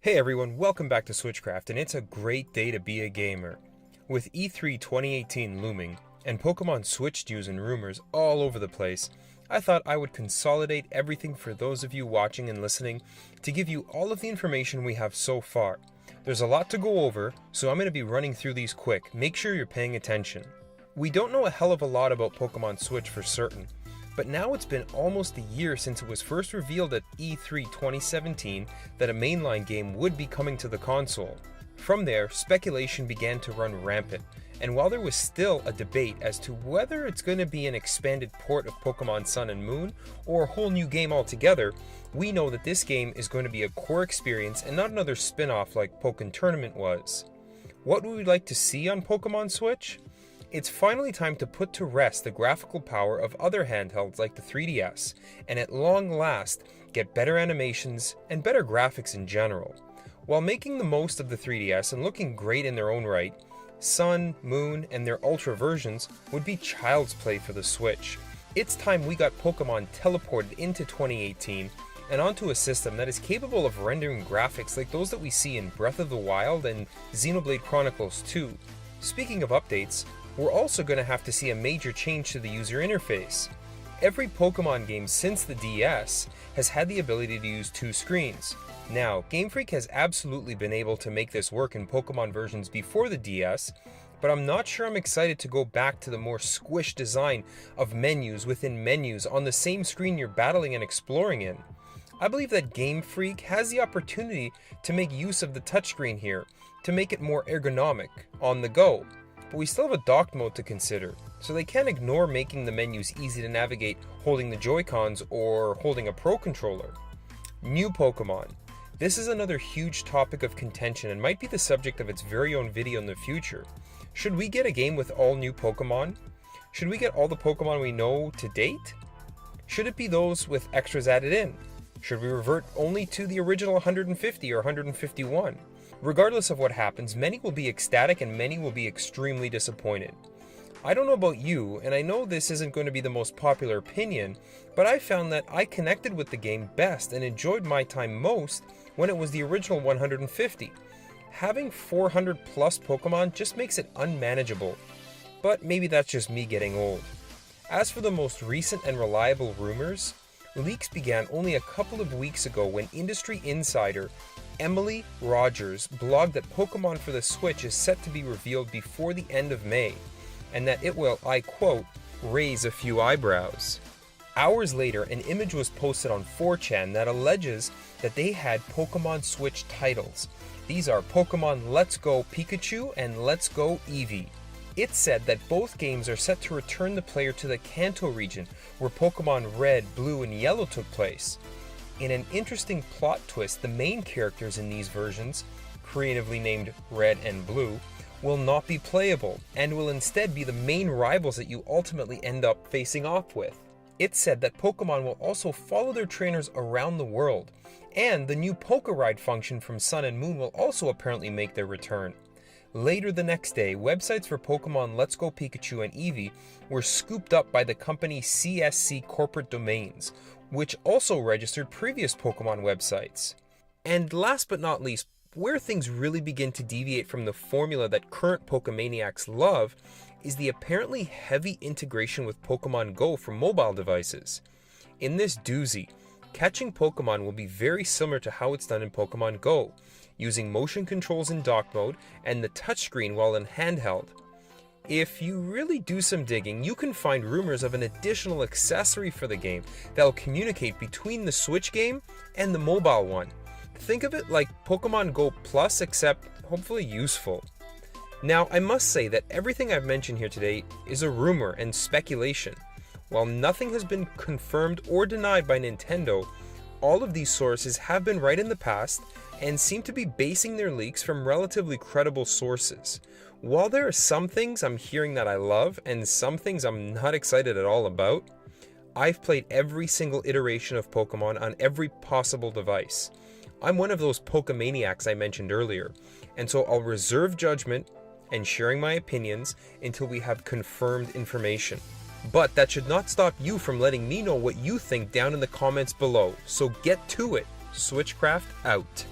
Hey everyone, welcome back to Switchcraft, and it's a great day to be a gamer. With E3 2018 looming, and Pokemon Switch news and rumors all over the place, I thought I would consolidate everything for those of you watching and listening to give you all of the information we have so far. There's a lot to go over, so I'm going to be running through these quick. Make sure you're paying attention. We don't know a hell of a lot about Pokemon Switch for certain, but now it's been almost a year since it was first revealed at E3 2017 that a mainline game would be coming to the console. From there, speculation began to run rampant, and while there was still a debate as to whether it's going to be an expanded port of Pokemon Sun and Moon or a whole new game altogether, we know that this game is going to be a core experience and not another spin-off like Pokken Tournament was. What would we like to see on Pokemon Switch? It's finally time to put to rest the graphical power of other handhelds like the 3DS, and at long last, get better animations and better graphics in general. While making the most of the 3DS and looking great in their own right, Sun, Moon, and their Ultra versions would be child's play for the Switch. It's time we got Pokemon teleported into 2018 and onto a system that is capable of rendering graphics like those that we see in Breath of the Wild and Xenoblade Chronicles 2. Speaking of updates, we're also going to have to see a major change to the user interface. Every Pokemon game since the DS has had the ability to use two screens. Now, Game Freak has absolutely been able to make this work in Pokemon versions before the DS, but I'm not sure I'm excited to go back to the more squished design of menus within menus on the same screen you're battling and exploring in. I believe that Game Freak has the opportunity to make use of the touchscreen here, to make it more ergonomic, on the go. But we still have a docked mode to consider, so they can't ignore making the menus easy to navigate holding the Joy-Cons or holding a Pro Controller. New Pokemon. This is another huge topic of contention and might be the subject of its very own video in the future. Should we get a game with all new Pokemon? Should we get all the Pokemon we know to date? Should it be those with extras added in? Should we revert only to the original 150 or 151? Regardless of what happens, many will be ecstatic and many will be extremely disappointed. I don't know about you, and I know this isn't going to be the most popular opinion, but I found that I connected with the game best and enjoyed my time most when it was the original 150. Having 400 plus Pokemon just makes it unmanageable, but maybe that's just me getting old. As for the most recent and reliable rumors, leaks began only a couple of weeks ago when industry insider Emily Rogers blogged that Pokemon for the Switch is set to be revealed before the end of May, and that it will, I quote, raise a few eyebrows. Hours later, an image was posted on 4chan that alleges that they had Pokemon Switch titles. These are Pokemon Let's Go Pikachu and Let's Go Eevee. It said that both games are set to return the player to the Kanto region, where Pokemon Red, Blue, and Yellow took place. In an interesting plot twist, the main characters in these versions, creatively named Red and Blue, will not be playable, and will instead be the main rivals that you ultimately end up facing off with. It said that Pokemon will also follow their trainers around the world, and the new Poke Ride function from Sun and Moon will also apparently make their return. Later the next day, websites for Pokemon Let's Go Pikachu and Eevee were scooped up by the company CSC Corporate Domains, which also registered previous Pokemon websites. And last but not least, where things really begin to deviate from the formula that current Pokemaniacs love is the apparently heavy integration with Pokemon Go for mobile devices. In this doozy, catching Pokemon will be very similar to how it's done in Pokemon Go, using motion controls in dock mode and the touchscreen while in handheld. If you really do some digging, you can find rumors of an additional accessory for the game that will communicate between the Switch game and the mobile one. Think of it like Pokemon Go Plus, except hopefully useful. Now, I must say that everything I've mentioned here today is a rumor and speculation. While nothing has been confirmed or denied by Nintendo, all of these sources have been right in the past and seem to be basing their leaks from relatively credible sources. While there are some things I'm hearing that I love and some things I'm not excited at all about, I've played every single iteration of Pokemon on every possible device. I'm one of those Pokemaniacs I mentioned earlier, and so I'll reserve judgment and sharing my opinions until we have confirmed information. But that should not stop you from letting me know what you think down in the comments below, so get to it. Switchcraft out.